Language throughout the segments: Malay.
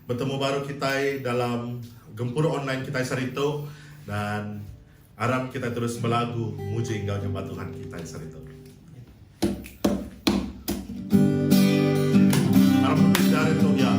bertemu baru kita dalam gempur online kita sarito, dan harap kita terus belagu muji engkau nyembah Tuhan kita sarito. Harap berbicara itu ya.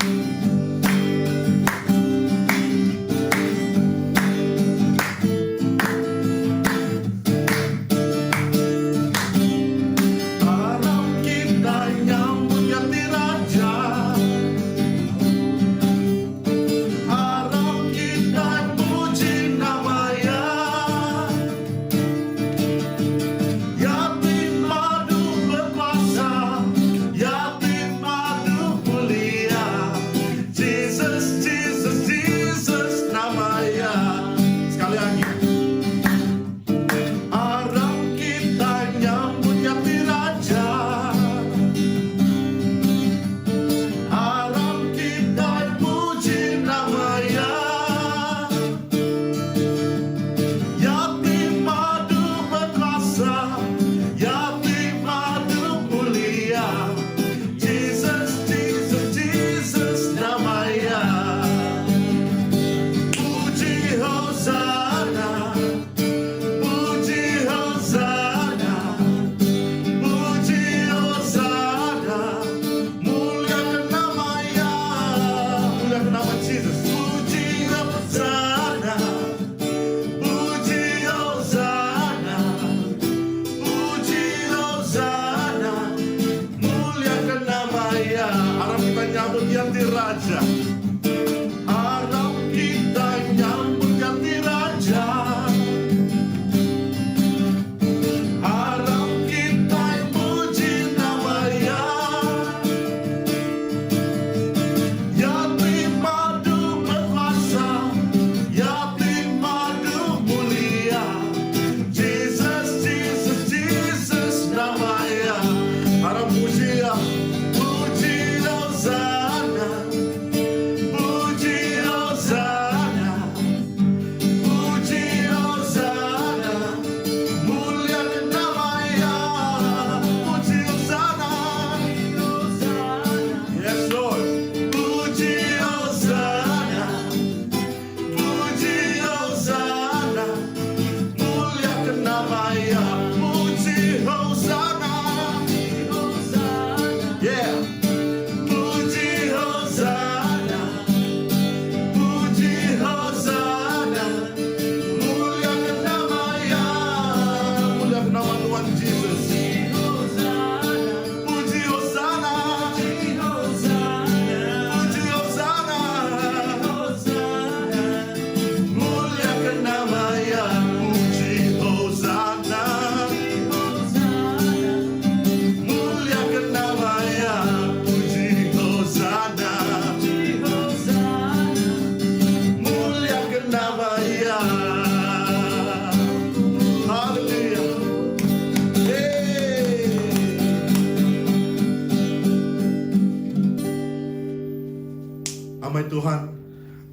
Tuhan,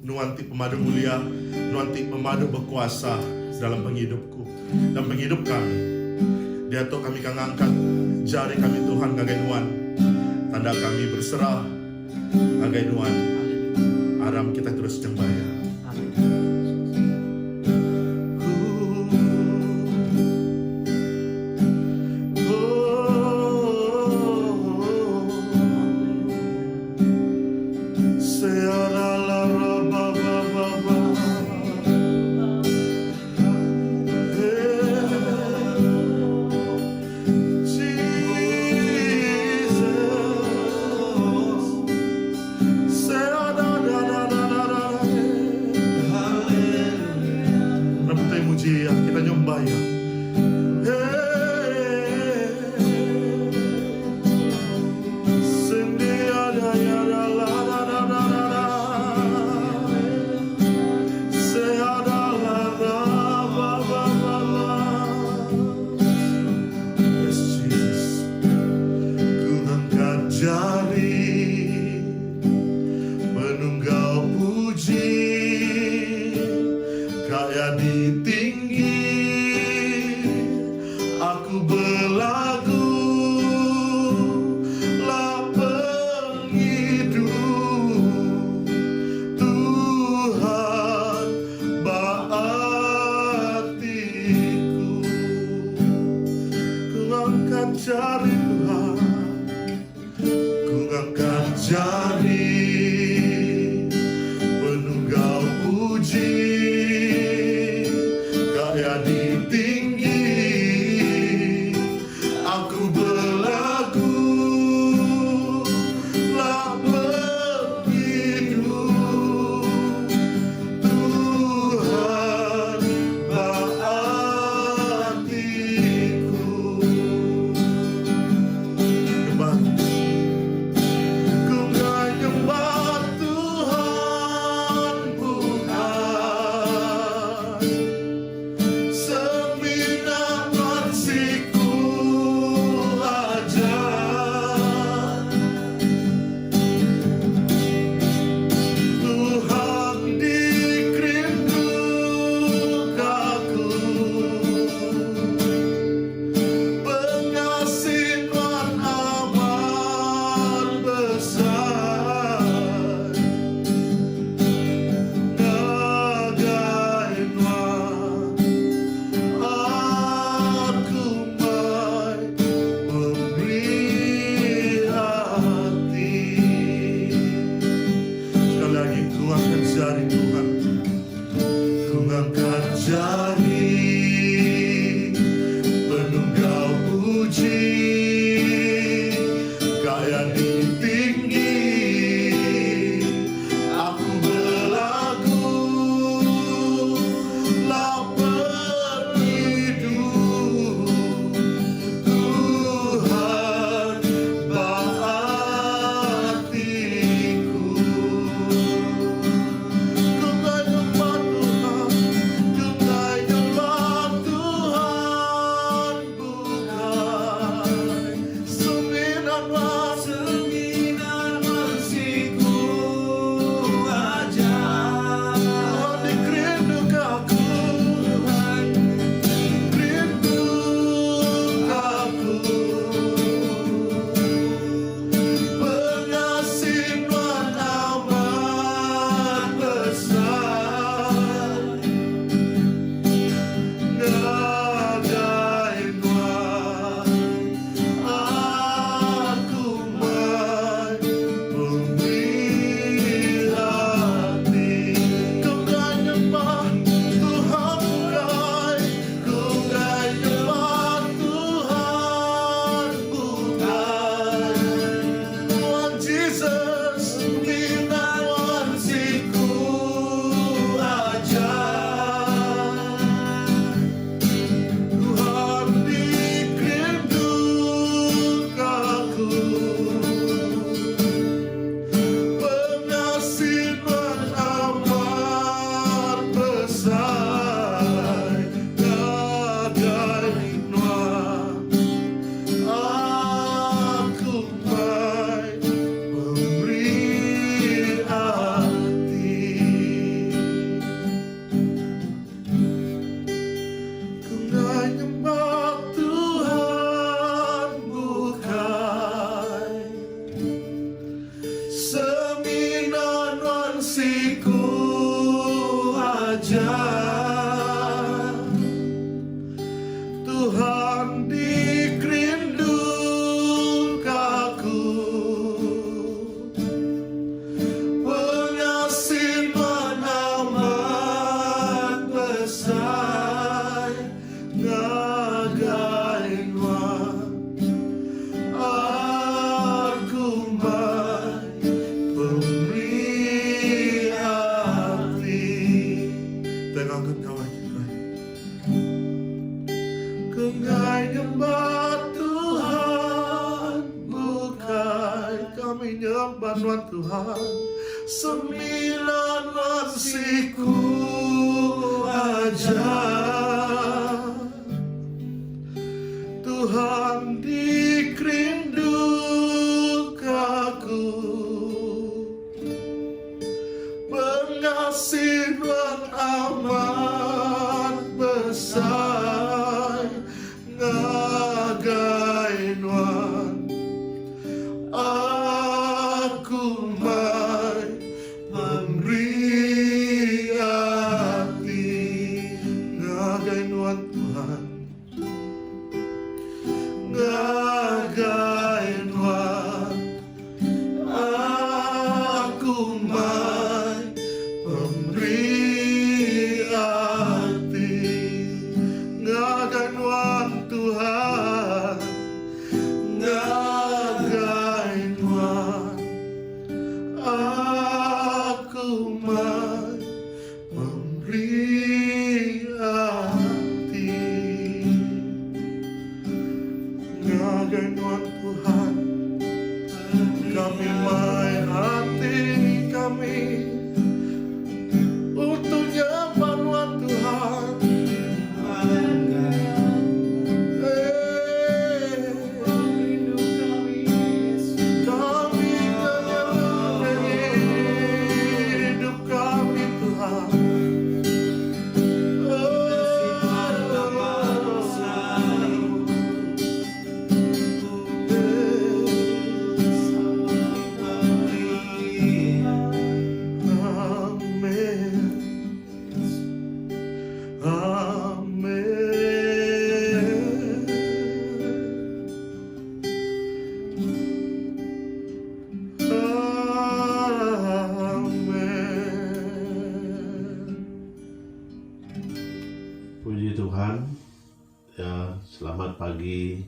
nuanti pemadu mulia, nuanti pemadu berkuasa dalam penghidupku dan penghidup kami. Dia tuh kami kang angkat jari kami Tuhan ngagai nuan, tanda kami berserah ngagai nuan. Aram kita terus jembaya. jari Tuhan, ku ngangkat jari, penunggal puji, kaya di tinggi, aku berlagu, lah begitu, Tuhan hatiku. Nyembah, ku nyembah Tuhan bukan seminat maksiku aja. Tuhan dikerindukan aku, pengasihan amat besar, ngagaiman aku mai memberi hati. Sekali lagi ku angkat jari Tuhan, ku angkat jari, penunggal puji, kaya di tinggi, aku berlagu, lah berhidup, Tuhan hatiku. Ku nyembah Tuhan, ku nyembah Tuhan bukan seminat maksiku aja. Tuhan dikerindukan aku, rindukan aku, pengasihan amat besar, ngagaiman aku mai memberi hati. Ku nyembah Tuhan bukan, ku nyembah Tuhan bukan, Tuhan Jesus minat maksiku aja. Tuhan dikerindukan aku, pengasihan amat besar, ngagaiman aku mai memberi hati. Ku nyembah Tuhan bukan seminat maksiku aja. Tuhan dikerindukan aku, pengasihan amat besar, ngagaiman aku mai memberi hati. Tengahkan nyawa kita, ku nyembah Tuhan bukan, kami nyembah Tuhan sembilan maksiku aja. Tuhan dikerindukan aku, pengasihan amat besar, ngagaiman aku mai memberi hati. Ngagaiman Tuhan, ngagaiman Puji Tuhan. Ya, selamat pagi.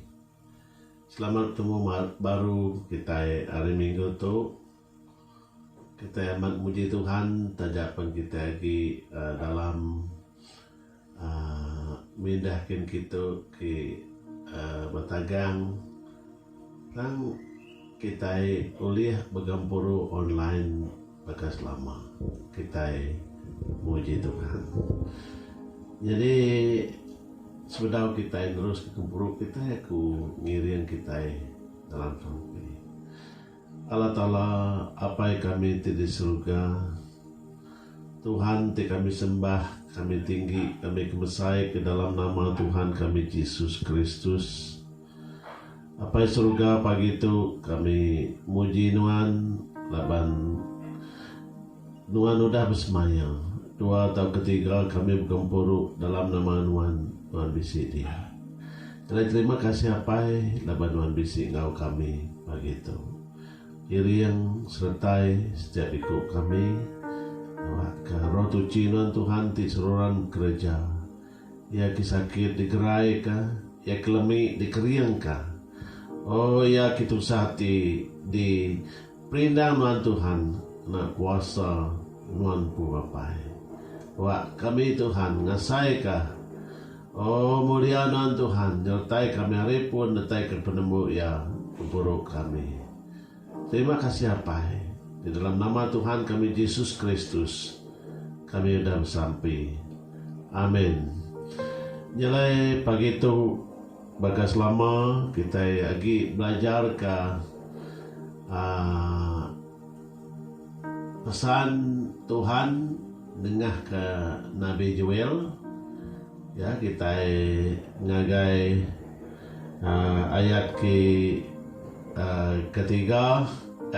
Selamat ketemu baru kita hari Minggu tu. Kita amat muji Tuhan tajapan kita lagi dalam mindahkan kita ke Batagang dan kita uliah bergampuru online bakas lama. Kita muji Tuhan. Jadi sebenarnya kita terus ke gampuru kita aku ngirian kita dalam sampai Allah Ta'ala apa yang kami di surga Tuhan kami sembah, kami tinggi, kami kemesai ke dalam nama Tuhan kami Yesus Kristus. Apa yang surga pagi itu kami muji Nuan laban Nuan udah bersemaya. Dua atau ketiga kami bergempuru dalam nama Nuan bisi dia. Dan terima kasih apa laban Nuan bisi engkau kami pagi itu. Kiri yang sertai setiap ikut kami. Ke roh tuci Nuan Tuhan di seluruh gereja. Ya kisakit digerai ka, ya kelemi dikeriang ka. Oh ya kita sati di perindang Nuan Tuhan nak kuasa Nuan Pupapai. Wah kami Tuhan ngasai ka. Oh mulia Nuan Tuhan nyertai kami hari pun nyertai ke penemu ya buruk kami. Terima kasih apa di dalam nama Tuhan kami Yesus Kristus kami sudah sampai. Amin. Nyelai pagi itu bagas lama kita lagi belajar ke pesan Tuhan dengah ke Nabi Joel. Ya kita ngagai ayat ketiga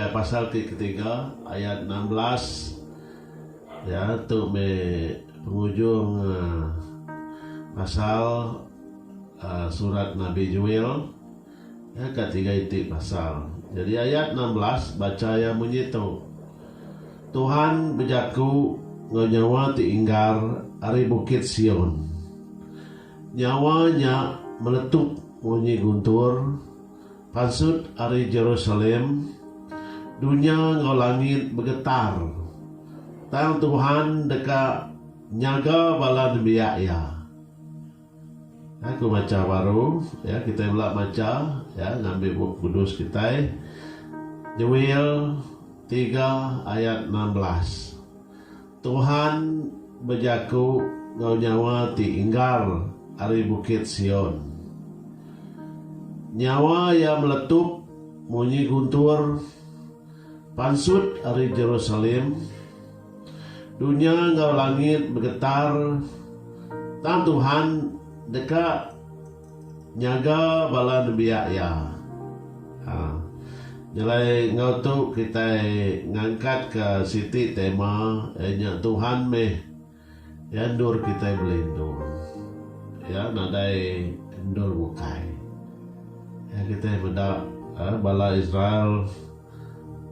pasal ketiga ayat 16 ya untuk penghujung pasal surat Nabi Joel ya ketiga itu pasal. Jadi ayat 16 baca yang menyitu Tuhan berjaku nyawa diinggar ari bukit Sion. Nyawanya meletup bunyi guntur pansut ari Jerusalem. Dunia ngau langit bergetar. Tang Tuhan deka nyaga balan biak ya. Aku baca baru ya kita belak baca ya ngambil buku kudus kita. Joel 3 ayat 16. Tuhan berjaku ngau nyawa diinggar ari bukit Sion. Nyawa yang meletup bunyi guntur pansut ari Jerusalem. Dunia ngau langit bergetar. Tang Tuhan dekat nyaga balan biak ya. Jadi ngau tu kita ngangkat ke siti tema nya Tuhan meh yandur kita belindung. Ya nadai endur bukai. Ya kita mendak bala Israel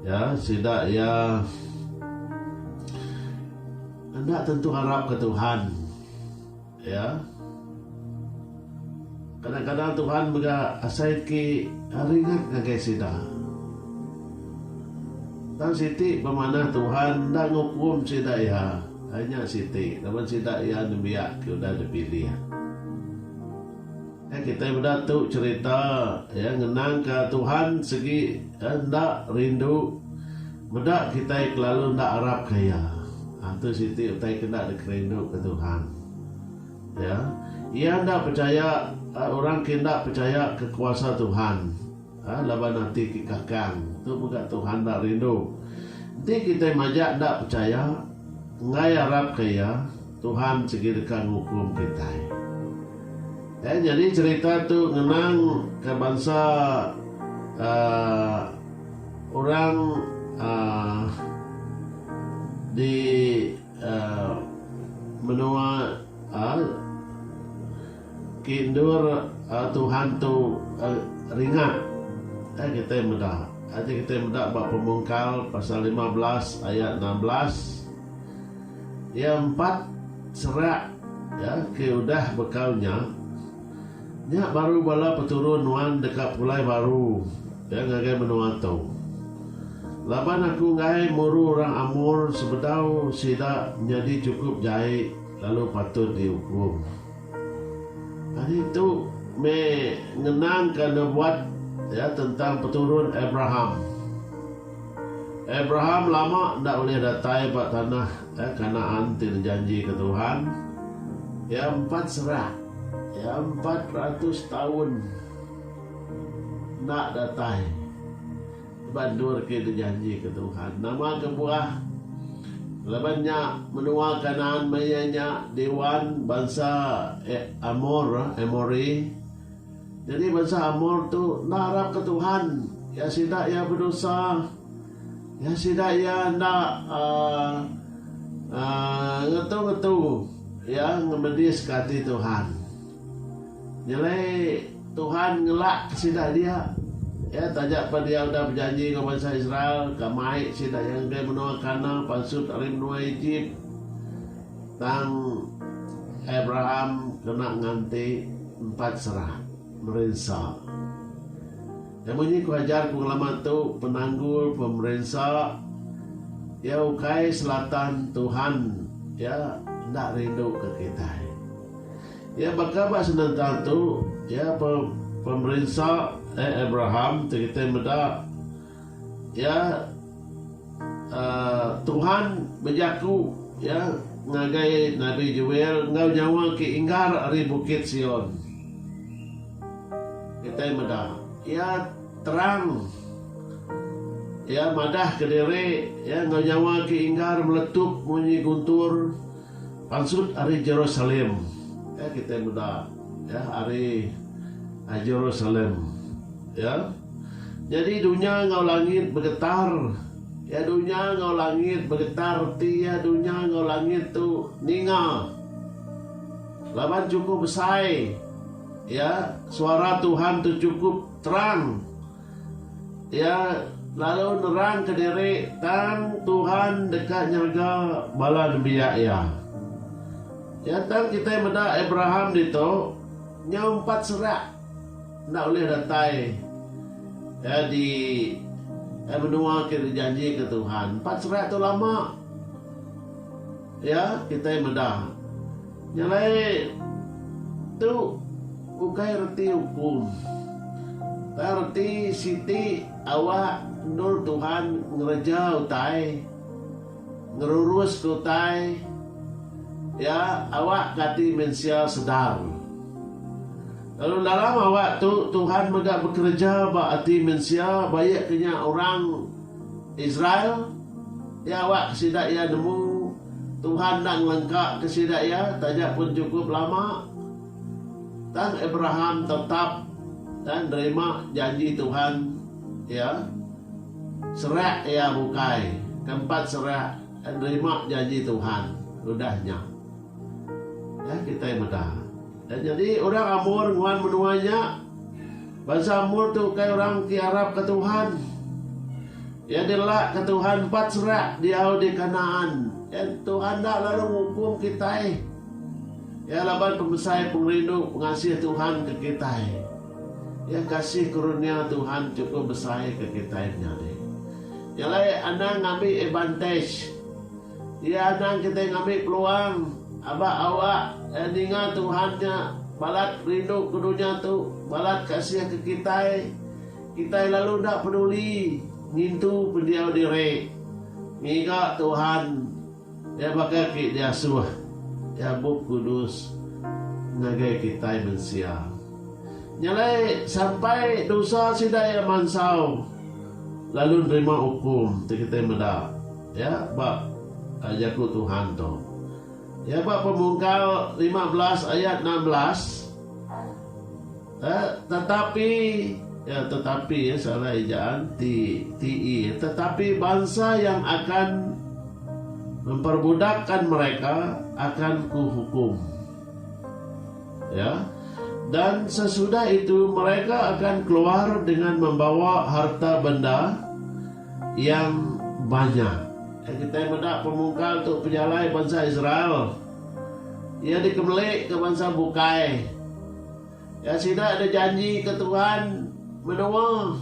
ya sidak ya anda tentu harap ke Tuhan ya. Kadang-kadang Tuhan juga asai ki ringat ngagai sidak. Dan siti bermana Tuhan dah ngukum sidak ya. Hanya siti, namun sidak ya biak sudah dipilih. Kita berdatu cerita ya ngenang ke Tuhan segi hendak rindu bedak kita lalu hendak harap kaya. Itu siti utai kena rindu ke Tuhan. Ya, ia hendak percaya orang kena percaya ke kuasa Tuhan. Laban nanti kikakang tu bukan Tuhan hendak rindu. Nanti kita majak hendak percaya ngai harap kaya Tuhan segi dekat hukum kita. Jadi cerita tu ngenang ke bangsa orang di menua kindur Tuhan tu ringat. Kita mudah. Kita mudah bab pemungkal pasal 15 ayat 16. Yang 4 serak ya ke udah bekalnya nya baru bala peturun wan dekat pulai baru ya ngagai menua tau laban aku ngai muru orang Amor sebedau sida menjadi cukup jahit lalu patut dihukum. Hari itu mengenang kerana buat ya tentang peturun Abraham. Abraham lama tidak boleh datai pak tanah ya, Kanaan tidak janji ke Tuhan. Ya 4 serak, ya 400 tahun nak datai. Bandur ke janji ke Tuhan. Nama kebuah labannya menua Kanaan mayanya dewan bangsa Amori. Jadi bangsa Amor tu nak harap ke Tuhan. Ya sidak ya berdosa. Ya sidak ya nak ngetu ya ngemedis kati Tuhan. Nyelai Tuhan ngelak sidak dia. Ya tajak pada dia udah berjanji ke bangsa Israel kamai sidak yang dia menua Kana pansut ari menua Egypt. Tang Abraham kena nganti 4 serah merensak. Yang bunyi ku ajar ku ngalamat tu penanggul pemerintah ya ukai selatan Tuhan ya ndak rindu ke kita. Ya bakal senentang tu ya pemerintah Abraham kita meda ya Tuhan berjaku ya ngagai Nabi Joel ngau nyawa ke inggar ari bukit Sion. Kita meda ya terang ya madah kedere ya ngau nyawa ke inggar meletup bunyi guntur pansut ari Jerusalem ya kita muda ya ari Jerusalem ya jadi dunia ngau langit bergetar ya dunia ngau langit bergetar ya dunia ngau langit tu ninga laban cukup besai ya suara Tuhan tu cukup terang ya lalu nerang ke diri tang Tuhan dekat nyaga bala nebiya ya tang kita meda Abraham dito nya 4 serak nak boleh datai ya di menua ke janji ke Tuhan 4 serak tu lama ya kita meda nyalai tu bukai reti hukum reti siti awak nur Tuhan ngereja utai ngerurus utai ya awak kati mensia sedar lalu dalam awak tu Tuhan mega bekerja ba ati mensia banyak kenya orang Israel ya awak kesidak ya nemu Tuhan nak lengkap kesidak ya tajak pun cukup lama dan Abraham tetap dan terima janji Tuhan ya serak ya bukai keempat serak dan terima janji Tuhan udahnya ya kita mudah dan jadi orang Amor nguan menuanya bangsa Amor tu kayak orang tiarap ke Tuhan ya dilak ke Tuhan 4 serak dia di Kanaan dan Tuhan tak lalu hukum kita ya laban pembesar pengrindu pengasih Tuhan ke kita ya kasih karunia Tuhan cukup besar ke kita ya lah anda ngambil advantage ya anda kita ngambil peluang awak ninga Tuhannya balat rindu ke dunia tu balat kasih ke kita lalu tak peduli ngintu pendiau diri ngiga Tuhan ya bakal dia suah ya Buk Kudus ngagai kita mensia nyalai sampai dosa sidaya mansau lalu nerima hukum kita meda ya bab ajaku Tuhan tu ya bab Pemungkal 15 ayat 16 tetapi ya salah ejaan tetapi bangsa yang akan memperbudakkan mereka akan kuhukum ya dan sesudah itu mereka akan keluar dengan membawa harta benda yang banyak kita mendak Pemungkal untuk penjalai bangsa Israel ia dikembali ke bangsa bukai. Ya sida ada janji ke Tuhan menua.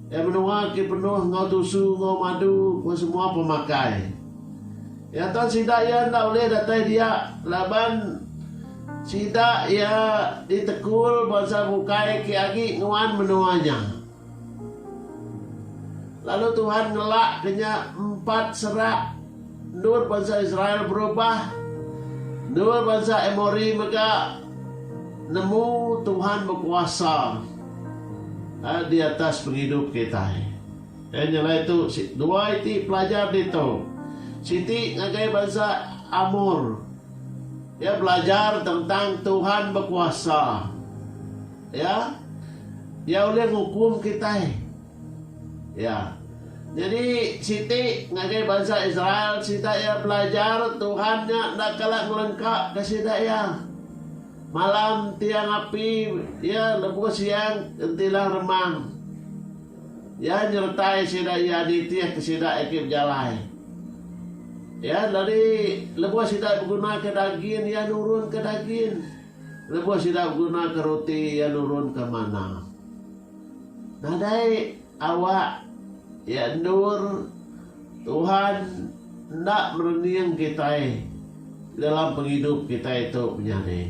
Ya menua ke penuh ngau tusu, ngau madu, ngau semua pemakai. Ya Tuhan sida ya ndak boleh datai dia laban sida ya ditekul bangsa bukai ke agi nguan menuanya. Lalu Tuhan ngelak kenya 4 serak. Nur bangsa Israel berubah. Nur bangsa Emori maka nemu Tuhan berkuasa di atas penghidup kita. Dan nyala itu dua itu pelajar itu. Siti ngagai bangsa Amur. Ya belajar tentang Tuhan berkuasa. Ya. Dia boleh ngukum kita. Ya. Jadi Siti ngagai bangsa Israel, Sita ya belajar Tuhannya nak kalah ngelengkap ke Sita ya. Malam tiang api, ya lebu siang entilah remang. Ya nyertai Sida ya ditih ke Sida ekip jalai. Ya dari lebu Sida berguna ke daging, ya nurun ke daging. Lebu Sida berguna ke roti, ya nurun ke mana. Nadai awak ya nur Tuhan nak merening kita dalam penghidup kita itu menjadi.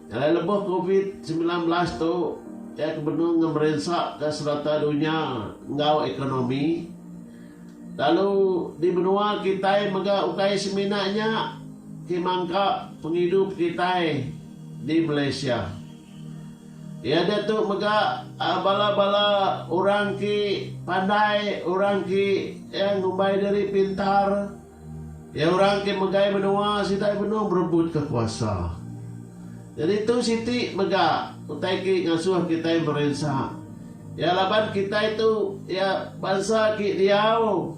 Kalau lebih COVID-19 tu ya kebenar ngemerensak ke serata dunia ngau ekonomi. Lalu di benua kita mega ukai seminanya kimangka penghidup kita di Malaysia. Ya ada tu mega bala-bala orang ki pandai, orang ki yang ngumbai dari pintar. Ya orang ki megai benua sitai benua berebut kekuasaan. Jadi itu Siti mega utai ki ngasuh kita yang berensa. Ya laban kita itu ya bangsa ki diau.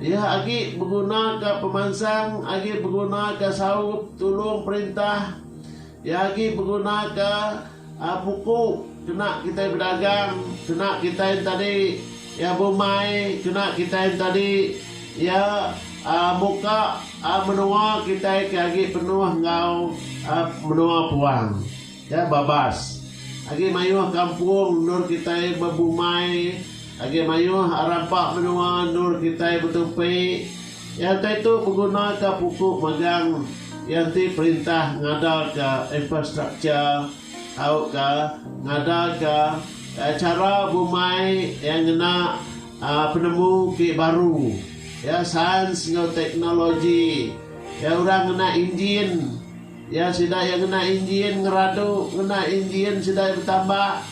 Ya agi berguna ke pemansang, agi berguna ke saut tulung perintah. Ya agi berguna ke buku, kena kita berdagang, kena kita yang tadi ya bumai, kena kita yang tadi ya muka menua kita agi penuh ngau menua puang ya babas agi mayuh kampung nur kita babumai agi mayuh rampak menua nur kita betumpi ya itu berguna ke pupuk magang yang ti perintah ngada ke infrastruktur au ke ngada ke cara bumai yang kena penemu ke baru ya sains ngau teknologi ya orang kena enjin ya sida yang kena enjin ngeradu kena enjin sida bertambah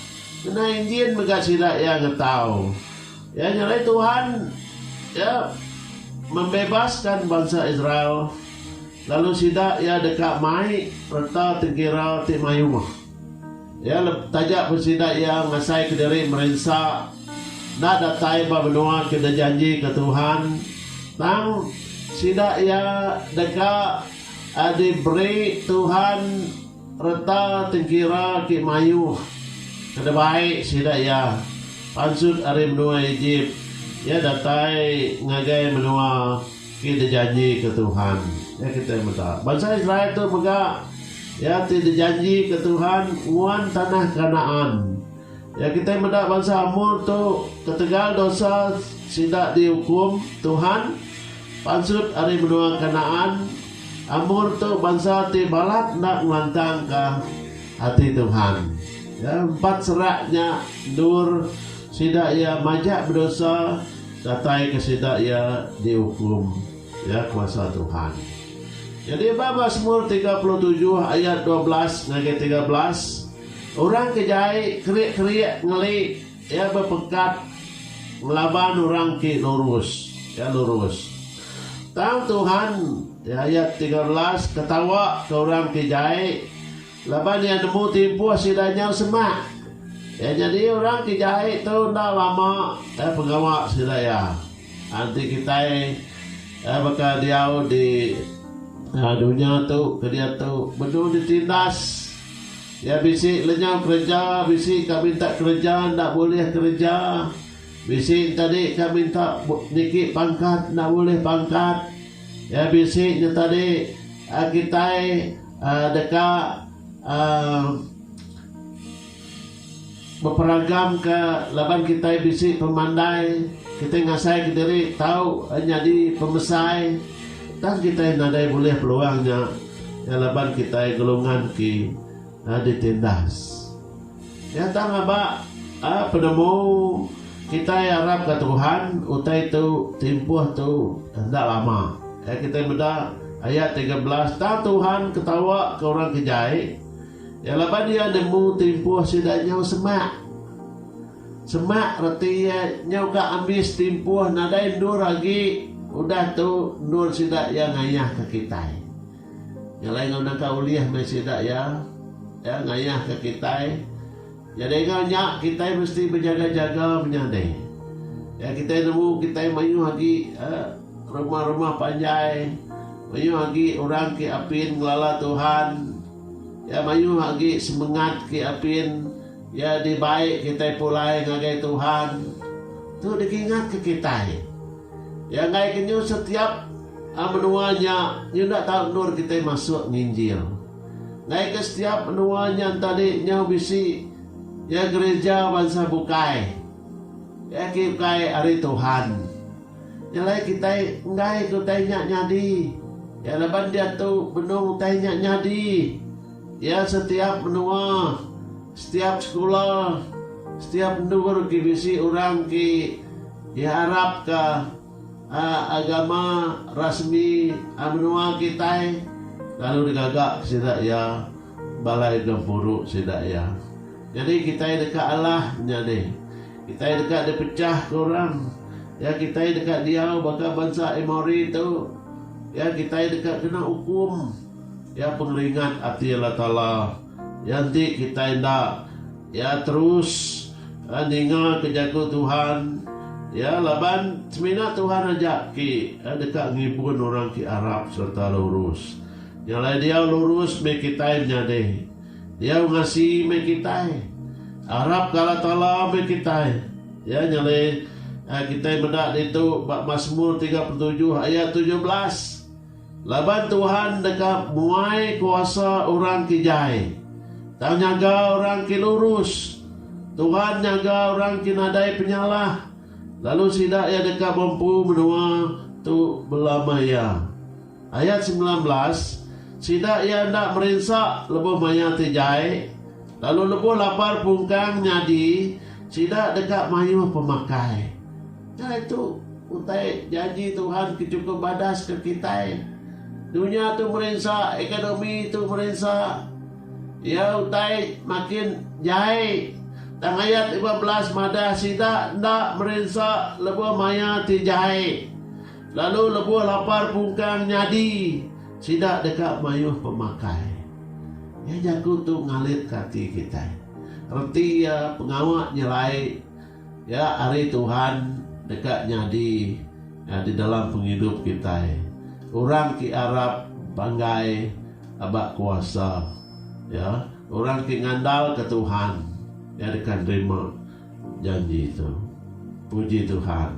kena enjin mega sida yang ngetau ya nyalai Tuhan ya membebaskan bangsa Israel lalu sida ya dekat mai reta tegira ti mayumah ya tajak bersida yang ngasai kediri merensa nak datai ba benua kita janji ke Tuhan tang sida ya dekat diberi Tuhan reta tengkira ki mayu kada baik sida ya pansut ari menua Egypt ya datai ngagai menua kita janji ke Tuhan ya kita minta bangsa Israel itu mega ya tidak janji ke Tuhan uan tanah Kanaan ya kita minta bangsa Amor tu ketegal dosa sida dihukum Tuhan pansut ari menua Kanaan Amor tu bangsa ti balak nak melantang ke hati Tuhan. Ya 4 seraknya dur sida ya majak berdosa datai ke sida ya dihukum ya kuasa Tuhan. Jadi Mazmur 37 ayat 12 ngagai 13 orang kejai kerik-kerik ngeli ya berpekat melawan orang ki lurus ya lurus. Tang Tuhan ya, ayat 13 ketawa ke orang kijai laban yang nemu timpu sidanya semak ya jadi orang kijai itu ndak lama penggawa sidaya nanti kita bakal diau di dunia tu ke dia tu betul ditindas ya bisi lenyap kerja bisi kami minta kerja ndak boleh kerja bisi tadi kami minta niki pangkat ndak boleh pangkat ya bisiknya tadi kita dekat berperagam ke laban kita bisik pemandai, kita ngasai ke diri tahu jadi pemesai, dan kita nadai boleh peluangnya ya laban kita golongan ki ditindas. Ya tang aba penemu kita harap ke Tuhan utai tu timpuh tu hendak lama. Ya kita beda ayat 13 tak Tuhan ketawa ke orang kejai. Ya laban dia nemu timpuh sidanya semak. Semak reti nyau ka ambis timpuh nadai nur lagi udah tu nur sidak yang ngayah ke kita. Yang lain ngau ka uliah me sidak ya ngayah ke kita. Jadi ngau kita mesti berjaga-jaga menyadai. Ya kita nemu kita mayu lagi rumah-rumah panjai, mayu lagi orang ke apin ngelala Tuhan. Ya mayu lagi semangat ke apin ya dibaik kita pulai ngagai Tuhan. Tu diingat ke kita. Ya ngai kenyu setiap menuanya nyu nak tahu nur kita masuk nginjil. Ngai ke setiap menuanya tadi nyau bisi ya gereja bangsa bukai. Ya bukai hari Tuhan. Nyalai kita ngai ku tanya nyadi. Ya laban dia tu benung tanya nyadi. Ya setiap menua, setiap sekolah, setiap nur ki bisi orang ki diharap ke agama rasmi menua kita lalu digagak sidak ya balai gempuru sidak ya. Jadi kita dekat Allah nyade. Kita dekat dipecah ke orang. Ya kita dekat dia baka bangsa Emori tu. Ya kita dekat kena hukum. Ya pengeringat hati Allah Ta'ala. Yanti kita hendak ya terus ningal kejaga Tuhan. Ya laban semina Tuhan ajak ki dekat ngibun orang ki Arab serta lurus. Yang lain dia lurus me kita nyade. Dia ngasih me kita. Arab kala Ta'ala me kita. Ya nyale kita mendak itu Mazmur 37 ayat 17. Laban Tuhan dekat muai kuasa orang kijai. Tak nyaga orang ki lurus. Tuhan nyaga orang ki nadai penyalah. Lalu sidak ya dekat mampu menua tu belamaya. Ayat 19. Sidak ya ndak merinsak lebuh maya tijai. Lalu lebuh lapar pungkang nyadi. Sidak dekat mayu pemakai. Nah itu utai janji Tuhan kecukup badas ke kita. Dunia tu merinsak, ekonomi tu merinsak. Ya utai makin jahit. Tang ayat 15 madah sidak ndak merinsak lebuh maya tijai. Lalu lebuh lapar pungkang nyadi. Sidak dekat mayuh pemakai. Ya jago tu ngalit kati kita. Reti ya pengawak nyelai. Ya hari Tuhan dekat nyadi ya, di dalam penghidup kita. Orang ki Arab banggai abak kuasa. Ya, orang ki ngandal ke Tuhan. Ya dekat terima janji itu. Puji Tuhan.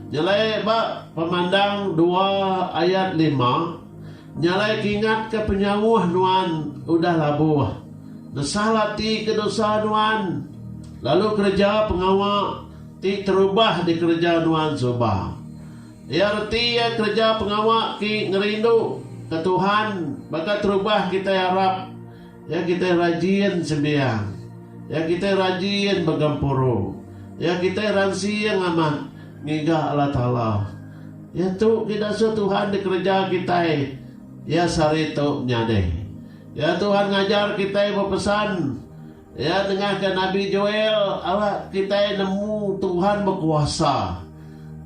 Nyalai bak pemandang 2 ayat 5. Nyalai kingat ke penyawuh nuan udah labuh. Nesalati ke dosa nuan. Lalu kerja pengawak ti terubah di kerja nuan subah. Ya reti ya kerja pengawak ki ngerindu ke Tuhan. Maka terubah kita harap. Ya kita rajin sembiang. Ya kita rajin bergampuru. Ya kita ransi yang amat ngigah Allah Ta'ala. Ya tu kita Tuhan di kerja kita. Ya sarito nyade. Ya Tuhan ngajar kita berpesan. Ya dengarkan Nabi Joel. Awak kita nemu Tuhan berkuasa.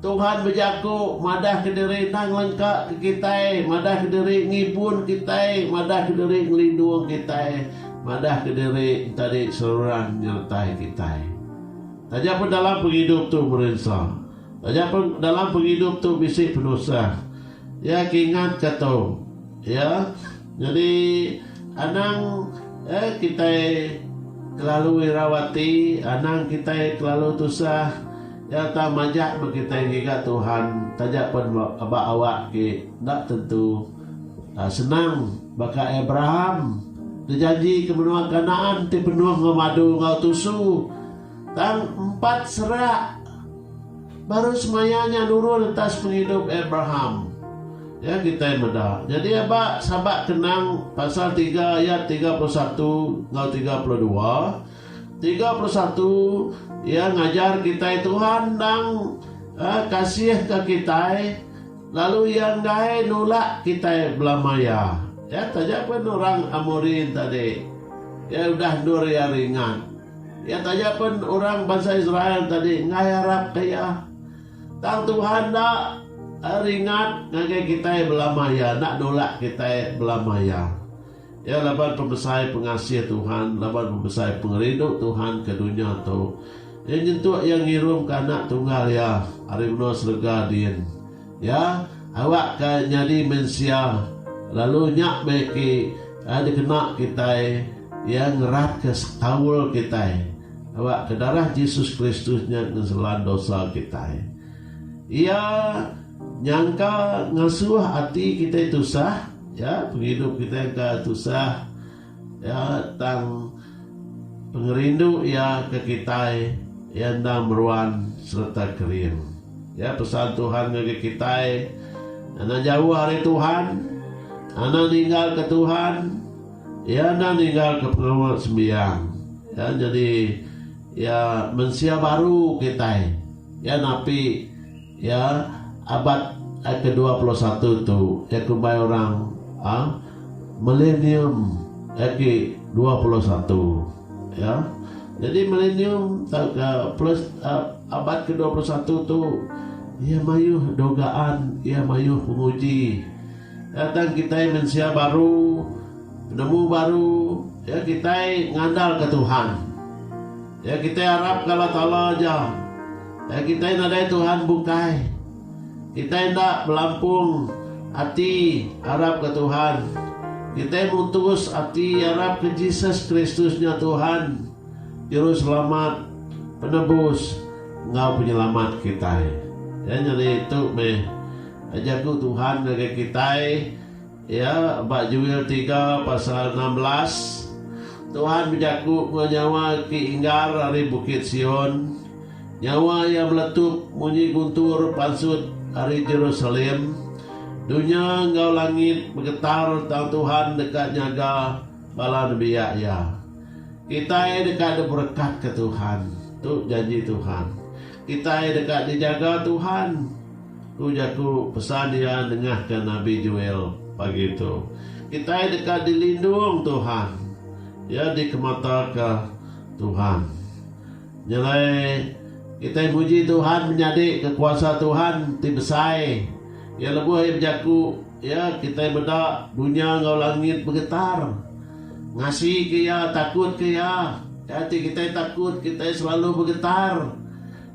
Tuhan berjaku madah ke diri nang lengkap ke kita. Madah ke diri ngibun kita. Madah ke diri ngelindung kita. Madah ke diri tadi seluruhan nyertai kita. Saja pun dalam penghidup tu merensah. Saja pun dalam penghidup tu bisik penusa. Ya kingat kata. Ya. Jadi anang kita kelalu wirawati. Anang kita kelalu tusah. Ya tak majak kita giga Tuhan. Saja pun awak ke tak tentu senang baka Abraham dijanji ke benua Kanaan ti penuh ngamadu ngau tusu tang 4 serak baru semayanya nurun atas penghidup Abraham. Ya kita meda. Jadi apa sahabat kenang pasal 3 ayat 31 ngau 32. 31 ya ngajar kita Tuhan dang kasih ke kita, lalu yang dai nolak kita belamaya. Ya saja pun orang Amorin tadi ya udah nur ya ringan. Ya saja pun orang bangsa Israel tadi ngayarap kaya tang Tuhan dak ringan ngagai kita belamaya, nak nolak kita belamaya. Ya laban pembesar pengasih Tuhan, laban pembesar pengerindu Tuhan ke dunia tu. Ya nyentuh yang ngirum ke anak tunggal ya, arimno serga din. Ya, awak ka nyadi mensia, lalu nyak beki dikena kita yang ngerat ke tawul kita. Awak ke darah Yesus Kristusnya ngeselan dosa kita. Ia nyangka ngasuh hati kita itu sah. Ya, penghidup kita yang ke tusah ya tang pengerindu ya ke kita yang dang meruan serta kering. Ya pesan Tuhan ke kita anak jauh hari Tuhan, anak tinggal ke Tuhan, ya anak tinggal ke pengawal sembiang. Ya jadi ya manusia baru kita ya napi ya abad ke-21 tu ya kembali orang milenium ke-21 ya. Jadi milenium plus abad ke-21 tu ia mayuh dogaan, ia mayuh penguji. Datang kita manusia baru, penemu baru, ya kita ngandal ke Tuhan. Ya kita harap kalau Allah aja. Ya kita nadai Tuhan bukai. Kita hendak melampung hati harap ke Tuhan. Kita mutus hati harap ke Yesus Kristusnya Tuhan, juru selamat, penebus, Engkau penyelamat kita. Ya jadi itu ajaku Tuhan bagi kita. Ya Pak Juil 3 pasal 16. Tuhan menjaku nyawa ki inggar dari Bukit Sion, nyawa yang meletup munyi guntur pansut hari Jerusalem. Dunia engkau langit bergetar tentang Tuhan dekat nyaga bala Nabi Yahya. Kita dekat berkat ke Tuhan, tu janji Tuhan. Kita dekat dijaga Tuhan. Tu jaku pesan dia dengah ke Nabi Joel pagi itu. Kita dekat dilindung Tuhan. Ya dikemata ke Tuhan. Nyalai kita muji Tuhan menyadik kekuasa Tuhan ti besai. Ya lebuh yang berjaku ya kita benda dunia ngau langit bergetar. Ngasih ke ya takut ke ya. Hati kita takut kita selalu bergetar.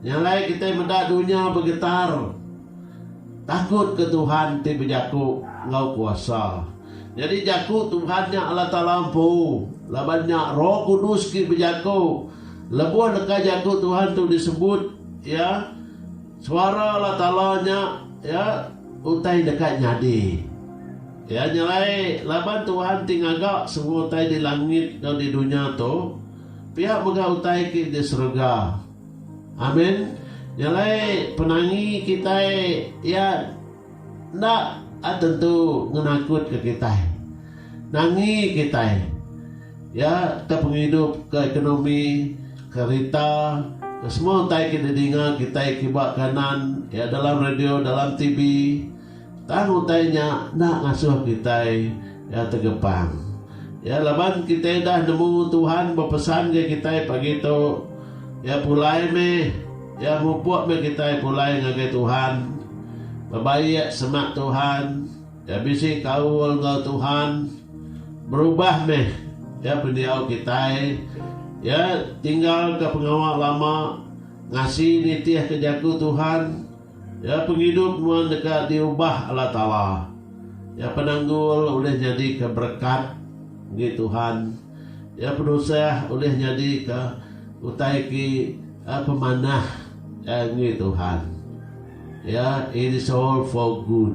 Nyalai kita benda dunia bergetar. Takut ke Tuhan ti berjaku ngau kuasa. Jadi jaku Tuhannya Allah Ta'ala ampu. Labannya Roh Kudus ki berjaku. Lebuh dekat jaku Tuhan tu disebut ya suara Allah Ta'ala-nya ya utai dekat nyadi. Ya nyalai laban Tuhan tingagak semua utai di langit dan di dunia tu pihak mega utai ki di surga. Amin. Nyalai penangi kita ya ndak tentu ngenakut ke kita. Nangi kita ya ke penghidup, ke ekonomi, ke rita, ke semua utai kita dengar kita kibak kanan ya dalam radio, dalam TV. Tang utainya nak ngasuh kita ya tegepang. Ya laban kita dah nemu Tuhan berpesan ke kita pagi tu ya pulai me ya mupuk me kita pulai ngagai Tuhan. Berbaik semak Tuhan ya bisi kaul ngau Tuhan berubah me ya pendiau kita ya tinggal ke pengawal lama ngasih nitiah ke jaku Tuhan ya penghidup muan dekat diubah Allah Ta'ala ya penanggul boleh jadi ke berkat gitu Tuhan ya penusah boleh jadi ke utai ki pemanah ya gitu Tuhan ya it is all for good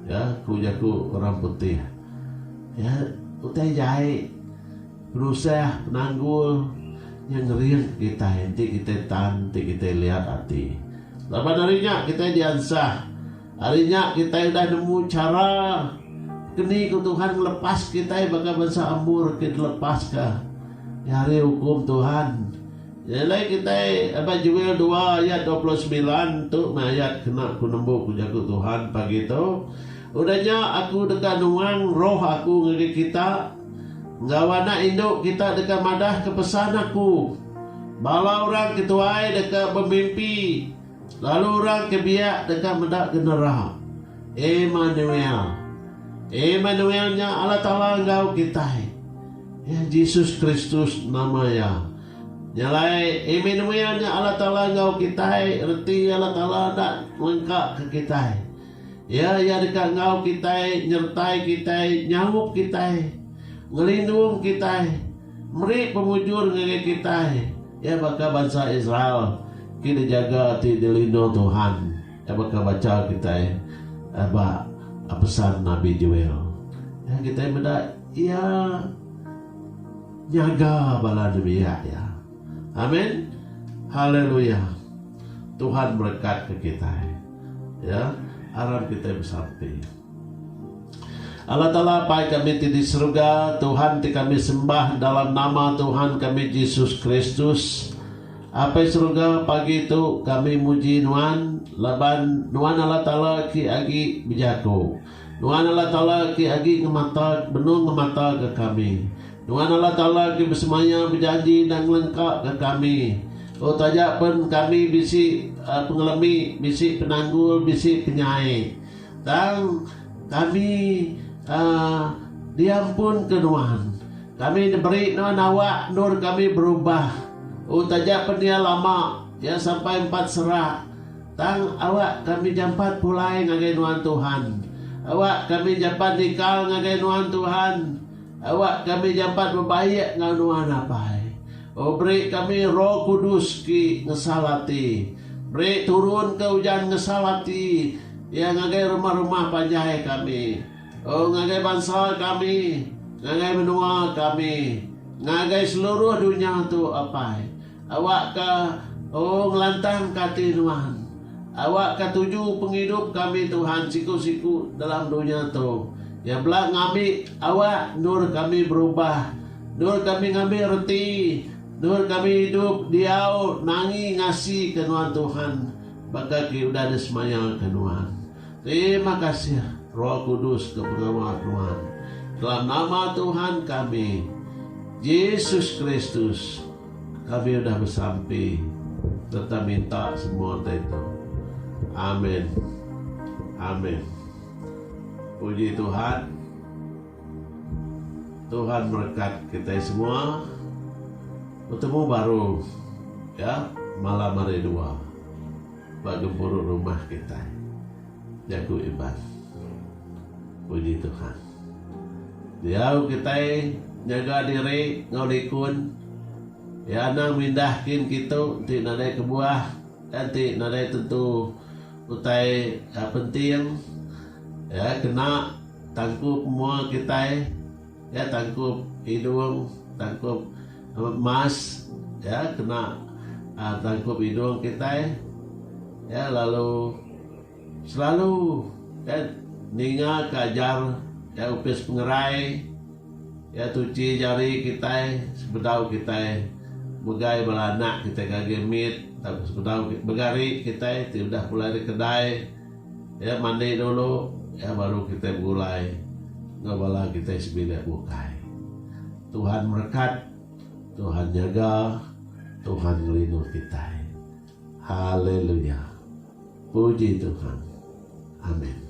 ya ku jaku orang putih ya utai jahit berusaha penanggul yang ngerian kita, nanti kita nanti kita lihat hati. Lapan harinya kita diansah, harinya kita udah nemu cara kini ku Tuhan lepas kita bakal bangsa amur kita lepas kah ya hari hukum Tuhan. Jadi kita Joel 2 ayat 29 tu ayat kena ku nembuk ku jago Tuhan pagi tu. Udahnya aku dekat nuang roh aku ngegi kita ngawana induk kita dekat madah kepesan aku. Bala orang ketuai dekat bermimpi, lalu orang kebiak dekat medak genera. Emmanuelnya Allah Ta'ala engkau kita. Ya Yesus Kristus namanya. Nyalai Emmanuelnya Allah Ta'ala engkau kita. Erti Allah Ta'ala tak lengkap ke kita. Ya dekat engkau kita, nyertai kita, nyamuk kita, ngelindung kita, meri pemujur ngege kita. Ya bakal bangsa Israel kita jaga ti dilindung Tuhan. Ya bakal baca kita pesan Nabi Joel. Ya kita benda ya jaga bala demiak ya. Amin. Haleluya. Tuhan berkat ke kita. Ya, harap kita bersampai. Allah Ta'ala Pai kami di surga, Tuhan kami sembah dalam nama Tuhan kami Yesus Kristus. Apa surga pagi itu kami muji Nuan, laban Nuan Allah Ta'ala ki agi bijako. Nuan Allah Ta'ala ki agi ngemata, benung ngemata ke kami. Nuan Allah Ta'ala ki bersemaya berjanji dan lengkap ke kami. Oh tajak pun kami bisi pengelami, bisi penanggul, bisi penyai. Dan kami diampun ke Nuan. Kami diberi Nuan awak nur kami berubah. Oh tajak dia lama ya sampai 4 serak. Tang awak kami jampat pulai ngagai Nuan Tuhan. Awak kami jampat dikal ngagai Nuan Tuhan. Awak kami jampat berbaik ngagai Nuan apai. Oh beri kami Roh Kudus ki ngesalati. Beri turun ke hujan ngesalati. Ya ngagai rumah-rumah panjai kami. Oh ngagai bangsa kami, ngagai benua kami, ngagai seluruh dunia tu apa? Awak ke ngelantang kati Tuhan. Awak ke tuju penghidup kami Tuhan siku-siku dalam dunia tu. Ya belak ngambil awak nur kami berubah, nur kami ngambil reti, nur kami hidup diau nangi ngasih ke Tuhan. Baka ki udah ada semaya ke Tuhan. Terima kasih. Roh Kudus ke pengawal Tuhan. Dalam nama Tuhan kami Yesus Kristus kami sudah bersampai serta minta semua itu. Amin. Amin. Puji Tuhan. Tuhan berkat kita semua. Bertemu baru ya malam hari 2 bagi buruk rumah kita. Jago ibadah. Puji Tuhan. Dia kita jaga diri ngaulikun. Ya nang mindahkin kita ti nadai kebuah nanti nadai tentu utai penting. Ya kena tangkup semua kita. Ya tangkup hidung, tangkup emas. Ya kena tangkup hidung kita. Ya lalu selalu ya ninga kajar ya upis pengerai ya tuci jari kita sebedau kita begai belanak kita kagemit sebedau begari kita tidak mulai di kedai ya mandi dulu ya baru kita mulai ngabala kita sebidak bukai. Tuhan berkat, Tuhan jaga, Tuhan melindungi kita. Haleluya. Puji Tuhan. Amin.